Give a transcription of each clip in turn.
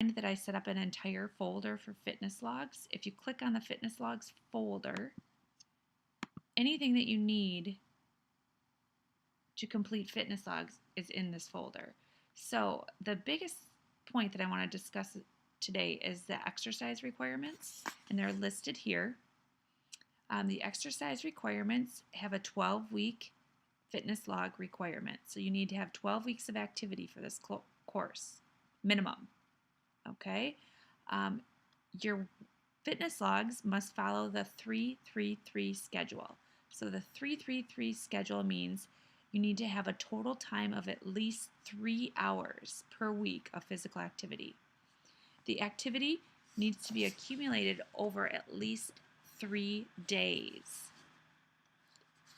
that I set up an entire folder for fitness logs. If you click on the fitness logs folder, anything that you need to complete fitness logs is in this folder. So the biggest point that I want to discuss today is the exercise requirements, and they're listed here. The exercise requirements have a 12-week fitness log requirement. So you need to have 12 weeks of activity for this course, minimum. Okay? Your fitness logs must follow the 3-3-3 schedule. So the 3-3-3 schedule means you need to have a total time of at least 3 hours per week of physical activity. The activity needs to be accumulated over at least 3 days.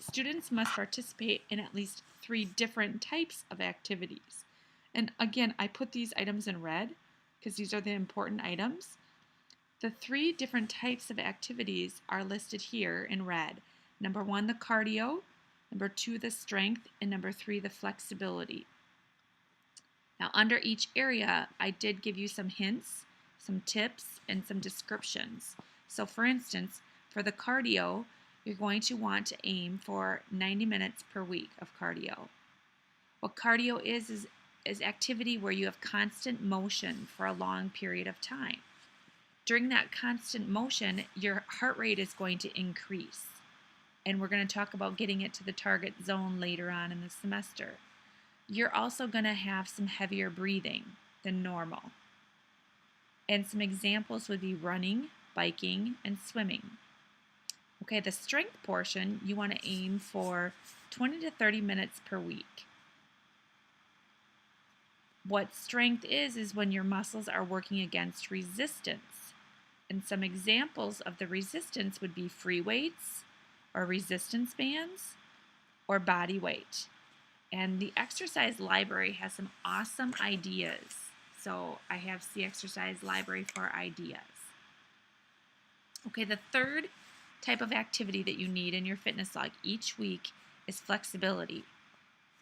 Students must participate in at least 3 different types of activities. And again, I put these items in red because these are the important items. The 3 different types of activities are listed here in red. Number 1, the cardio. Number 2, the strength. And number 3, the flexibility. Now, under each area, I did give you some hints, some tips, and some descriptions. So, for instance, for the cardio, you're going to want to aim for 90 minutes per week of cardio. What cardio is activity where you have constant motion for a long period of time. During that constant motion, your heart rate is going to increase. And we're going to talk about getting it to the target zone later on in the semester. You're also going to have some heavier breathing than normal. And some examples would be running, biking, and swimming. Okay, the strength portion, you want to aim for 20 to 30 minutes per week. What strength is when your muscles are working against resistance. And some examples of the resistance would be free weights, or resistance bands, or body weight. And the exercise library has some awesome ideas. So I have the exercise library for ideas. Okay, the third type of activity that you need in your fitness log each week is flexibility.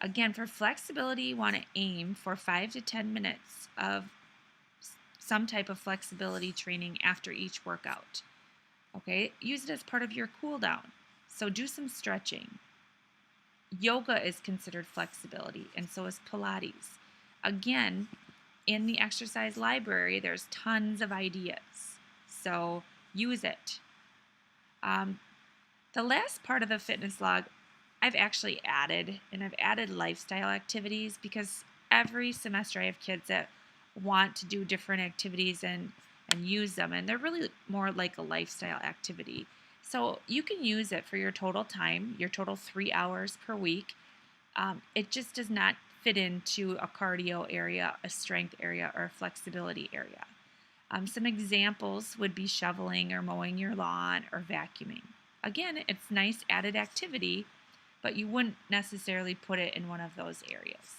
Again, for flexibility, you want to aim for 5 to 10 minutes of some type of flexibility training after each workout. Okay, use it as part of your cool down. So do some stretching. Yoga is considered flexibility, and so is Pilates. Again, in the exercise library, there's tons of ideas. So use it. The last part of the fitness log, I've actually added lifestyle activities because every semester I have kids that want to do different activities and use them, and they're really more like a lifestyle activity. So you can use it for your total time, your total 3 hours per week. It just does not fit into a cardio area, a strength area, or a flexibility area. Some examples would be shoveling or mowing your lawn or vacuuming. Again, it's nice added activity, but you wouldn't necessarily put it in one of those areas.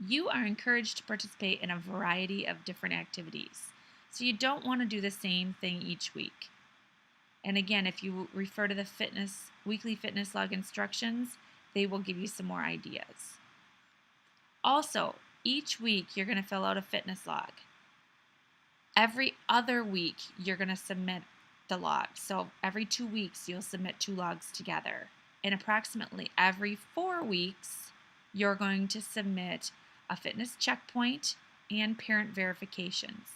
You are encouraged to participate in a variety of different activities. So you don't want to do the same thing each week. And again, if you refer to the weekly fitness log instructions, they will give you some more ideas. Also, each week you're going to fill out a fitness log. Every other week you're going to submit the log. So every 2 weeks you'll submit 2 logs together. And approximately every 4 weeks you're going to submit a fitness checkpoint and parent verifications.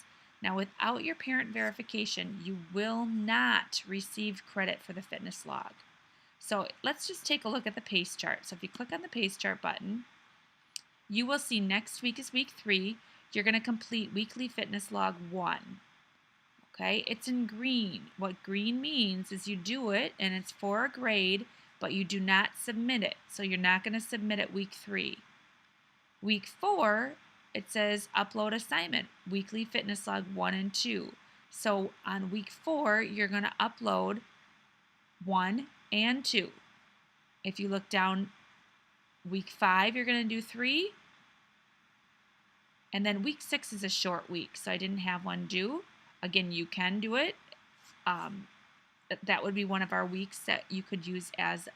Now, without your parent verification, you will not receive credit for the fitness log. So let's just take a look at the pace chart. So if you click on the pace chart button, you will see next week is week 3. You're going to complete weekly fitness log 1. Okay, it's in green. What green means is you do it and it's for a grade, but you do not submit it. So you're not going to submit it week 3. Week 4, it says upload assignment, weekly fitness log 1 and 2. So on week 4, you're going to upload 1 and 2. If you look down, week 5, you're going to do 3. And then week 6 is a short week, so I didn't have one due. Again, you can do it. That would be one of our weeks that you could use as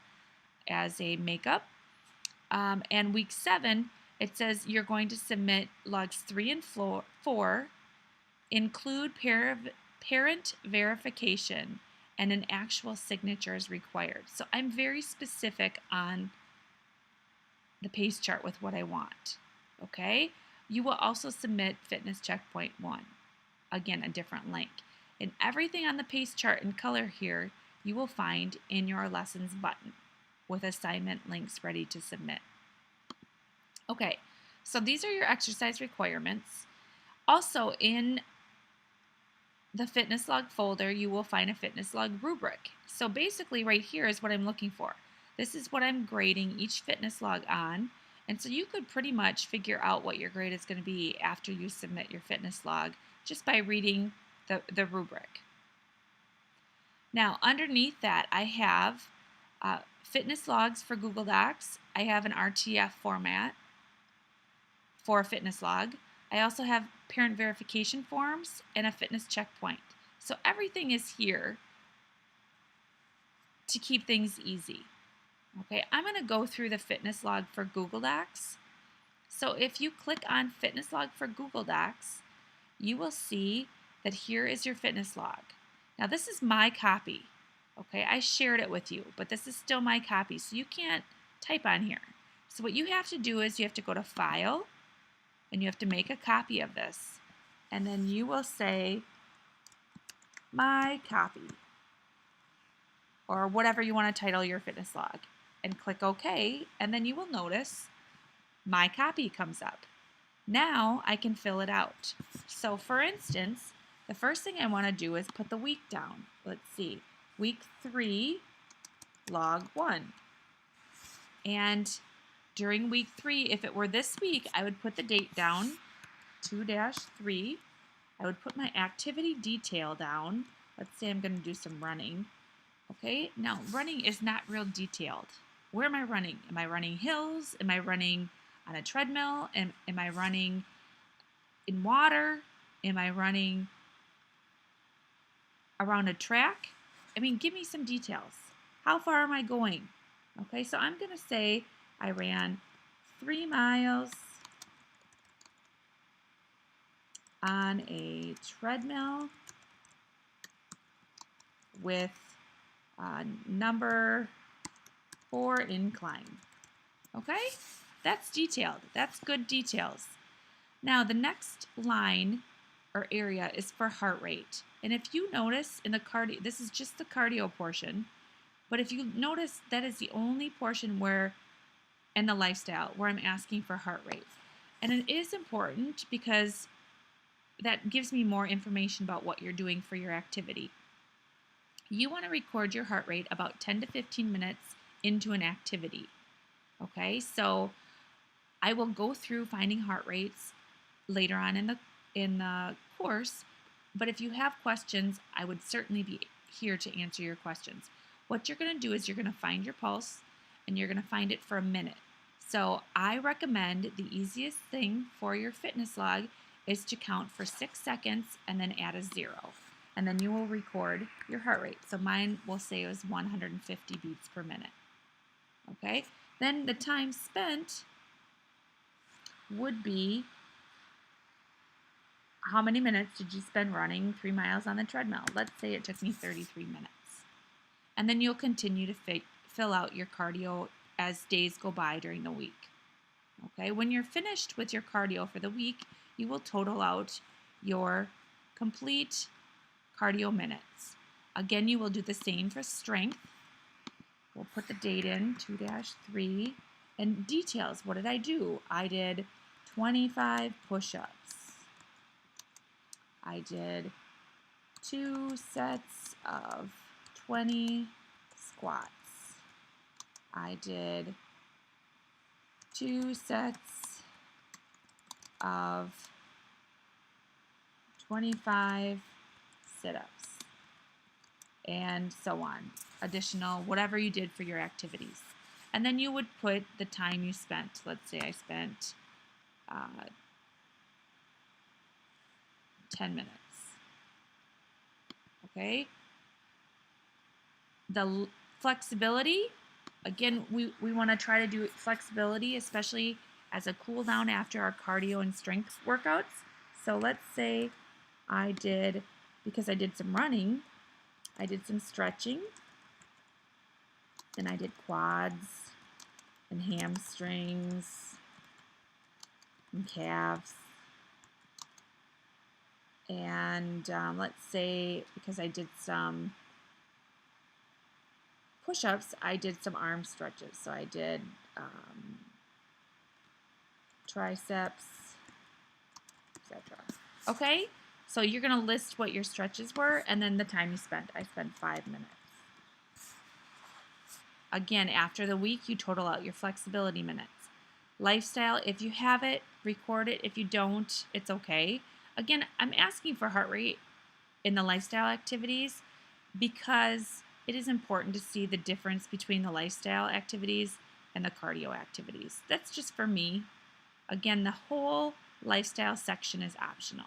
a makeup. And week 7, It says you're going to submit logs 3 and 4, include parent verification, and an actual signature is required. So I'm very specific on the pace chart with what I want. Okay? You will also submit fitness checkpoint 1. Again, a different link. And everything on the pace chart in color here, you will find in your lessons button with assignment links ready to submit. Okay, so these are your exercise requirements. Also, in the fitness log folder, you will find a fitness log rubric. So basically right here is what I'm looking for. This is what I'm grading each fitness log on. And so you could pretty much figure out what your grade is going to be after you submit your fitness log just by reading the rubric. Now, underneath that, I have fitness logs for Google Docs. I have an RTF format for a fitness log. I also have parent verification forms and a fitness checkpoint. So everything is here to keep things easy. Okay, I'm going to go through the fitness log for Google Docs. So if you click on fitness log for Google Docs, you will see that here is your fitness log. Now this is my copy. Okay, I shared it with you, but this is still my copy, so you can't type on here. So what you have to do is you have to go to File, and you have to make a copy of this. And then you will say, my copy, or whatever you want to title your fitness log, and click OK, and then you will notice my copy comes up. Now I can fill it out. So for instance, the first thing I want to do is put the week down. Let's see, week 3, log 1. And during week 3, if it were this week, I would put the date down, 2-3. I would put my activity detail down. Let's say I'm going to do some running. Okay, now running is not real detailed. Where am I running? Am I running hills? Am I running on a treadmill? Am I running in water? Am I running around a track? I mean, give me some details. How far am I going? Okay, so I'm going to say I ran 3 miles on a treadmill with number 4 incline. Okay, that's detailed. That's good details. Now the next line or area is for heart rate. And if you notice in the cardio, this is just the cardio portion, but if you notice that is the only portion where, in the lifestyle, where I'm asking for heart rate. And it is important because that gives me more information about what you're doing for your activity. You want to record your heart rate about 10 to 15 minutes into an activity. Okay, so I will go through finding heart rates later on in the course, but if you have questions, I would certainly be here to answer your questions. What you're going to do is you're going to find your pulse, and you're going to find it for a minute. So I recommend the easiest thing for your fitness log is to count for 6 seconds and then add a 0. And then you will record your heart rate. So mine will say it was 150 beats per minute. Okay? Then the time spent would be how many minutes did you spend running 3 miles on the treadmill? Let's say it took me 33 minutes. And then you'll continue to fill out your cardio as days go by during the week. Okay? When you're finished with your cardio for the week, you will total out your complete cardio minutes. Again, you will do the same for strength. We'll put the date in, 2-3, and details. What did I do? I did 25 push-ups. I did 2 sets of 20 squats. I did 2 sets of 25 sit-ups, and so on. Additional, whatever you did for your activities. And then you would put the time you spent. Let's say I spent 10 minutes. Okay? The flexibility, again, we want to try to do flexibility, especially as a cool down after our cardio and strength workouts. So let's say I did, because I did some running, I did some stretching, then I did quads and hamstrings and calves. And let's say because I did some push-ups, I did some arm stretches. So I did triceps, etc. Okay, so you're going to list what your stretches were and then the time you spent. I spent 5 minutes. Again, after the week, you total out your flexibility minutes. Lifestyle, if you have it, record it. If you don't, it's okay. Again, I'm asking for heart rate in the lifestyle activities because it is important to see the difference between the lifestyle activities and the cardio activities. That's just for me. Again, the whole lifestyle section is optional.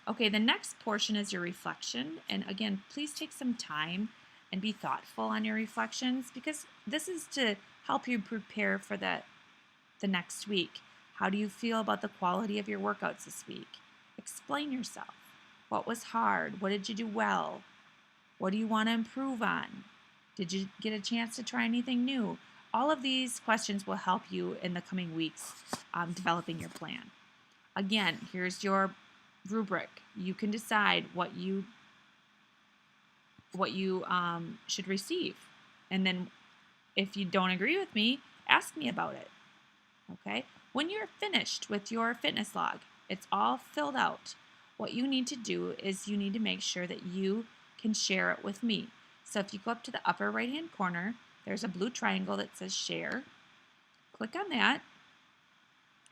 Okay, the next portion is your reflection. And again, please take some time and be thoughtful on your reflections because this is to help you prepare for the next week. How do you feel about the quality of your workouts this week? Explain yourself. What was hard? What did you do well? What do you want to improve on? Did you get a chance to try anything new? All of these questions will help you in the coming weeks developing your plan. Again, here's your rubric. You can decide what you should receive. And then if you don't agree with me, ask me about it. Okay? When you're finished with your fitness log, it's all filled out. What you need to do is you need to make sure that you can share it with me. So if you go up to the upper right-hand corner, there's a blue triangle that says share. Click on that.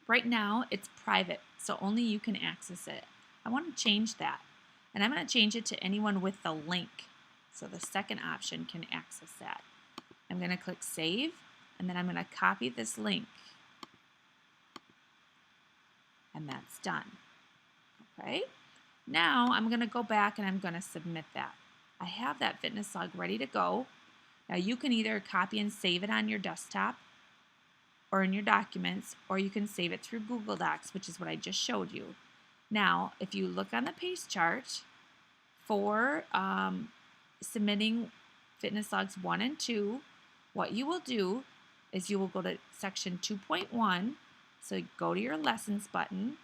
Right now, it's private, so only you can access it. I want to change that. And I'm going to change it to anyone with the link. So the second option can access that. I'm going to click save, and then I'm going to copy this link. And that's done. Okay? Now I'm going to go back and I'm going to submit that. I have that fitness log ready to go. Now you can either copy and save it on your desktop or in your documents, or you can save it through Google Docs, which is what I just showed you. Now, if you look on the pace chart for submitting fitness logs 1 and 2, what you will do is you will go to section 2.1. So go to your lessons button,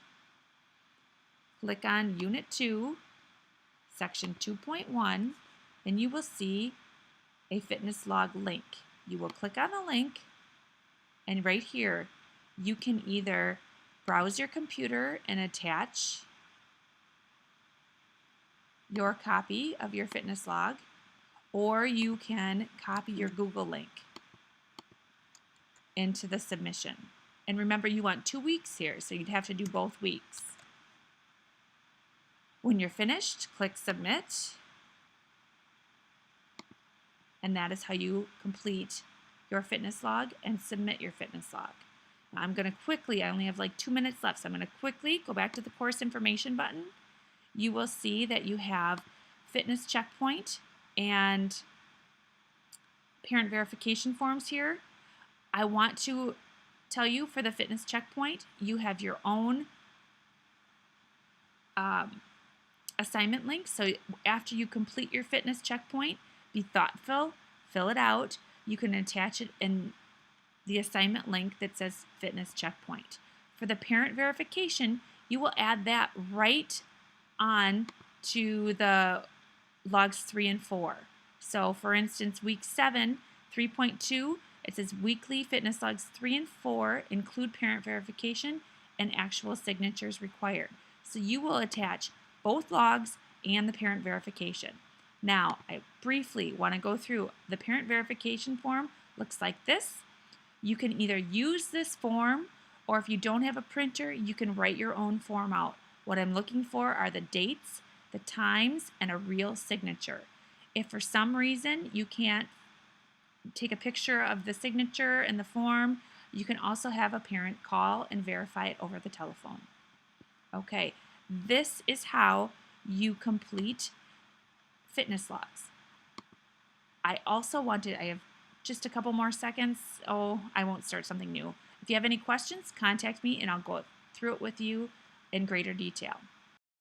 click on unit 2, section 2.1, and you will see a fitness log link. You will click on the link, and right here, you can either browse your computer and attach your copy of your fitness log, or you can copy your Google link into the submission. And remember, you want 2 weeks here, so you'd have to do both weeks. When you're finished, click submit. And that is how you complete your fitness log and submit your fitness log. Now I'm going to quickly, I only have like 2 minutes left, so I'm going to quickly go back to the course information button. You will see that you have fitness checkpoint and parent verification forms here. I want to tell you for the fitness checkpoint, you have your own assignment link. So after you complete your fitness checkpoint, be thoughtful, fill it out. You can attach it in the assignment link that says fitness checkpoint. For the parent verification, you will add that right on to the logs 3 and 4. So for instance, week 7, 3.2, it says weekly fitness logs 3 and 4 include parent verification and actual signatures required. So you will attach both logs and the parent verification. Now, I briefly want to go through the parent verification form. Looks like this. You can either use this form, or if you don't have a printer, you can write your own form out. What I'm looking for are the dates, the times, and a real signature. If for some reason you can't take a picture of the signature and the form, you can also have a parent call and verify it over the telephone. Okay, this is how you complete fitness logs. I have just a couple more seconds. Oh, I won't start something new. If you have any questions, contact me and I'll go through it with you in greater detail.